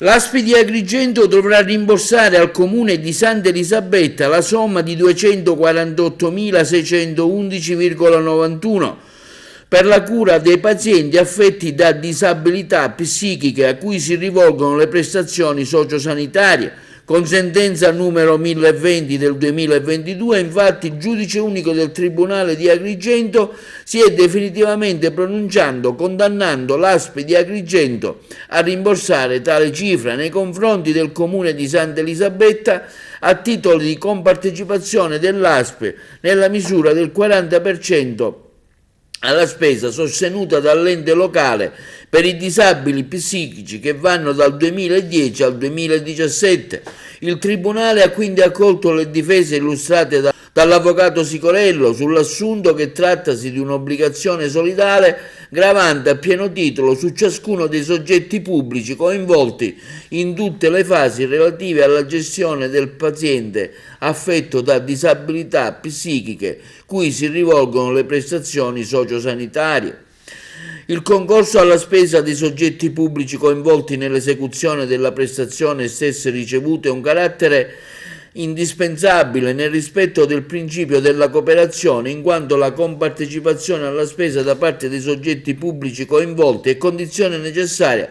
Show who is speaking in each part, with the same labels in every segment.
Speaker 1: L'ASP di Agrigento dovrà rimborsare al comune di Santa Elisabetta la somma di 248.611,91 per la cura dei pazienti affetti da disabilità psichiche a cui si rivolgono le prestazioni sociosanitarie. Con sentenza numero 1020 del 2022, infatti, il giudice unico del Tribunale di Agrigento si è definitivamente pronunciato condannando l'ASP di Agrigento a rimborsare tale cifra nei confronti del comune di Santa Elisabetta a titolo di compartecipazione dell'ASP nella misura del 40% alla spesa sostenuta dall'ente locale per i disabili psichici che vanno dal 2010 al 2017. Il Tribunale ha quindi accolto le difese illustrate dall'avvocato Sicorello sull'assunto che trattasi di un'obbligazione solidale gravante a pieno titolo su ciascuno dei soggetti pubblici coinvolti in tutte le fasi relative alla gestione del paziente affetto da disabilità psichiche cui si rivolgono le prestazioni sociosanitarie. Il concorso alla spesa dei soggetti pubblici coinvolti nell'esecuzione della prestazione stesse ricevute ha un carattere indispensabile nel rispetto del principio della cooperazione, in quanto la compartecipazione alla spesa da parte dei soggetti pubblici coinvolti è condizione necessaria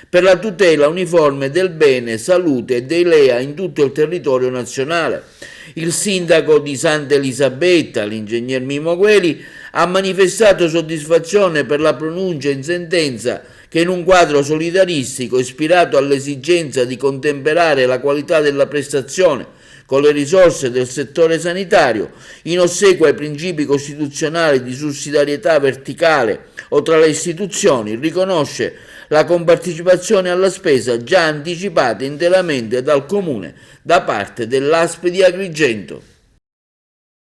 Speaker 1: per la tutela uniforme del bene, salute e dei LEA in tutto il territorio nazionale. Il sindaco di Santa Elisabetta, l'ingegner Mimo Gueli, ha manifestato soddisfazione per la pronuncia in sentenza che in un quadro solidaristico ispirato all'esigenza di contemperare la qualità della prestazione con le risorse del settore sanitario, in ossequio ai principi costituzionali di sussidiarietà verticale o tra le istituzioni, riconosce la compartecipazione alla spesa già anticipata interamente dal Comune da parte dell'ASP di Agrigento.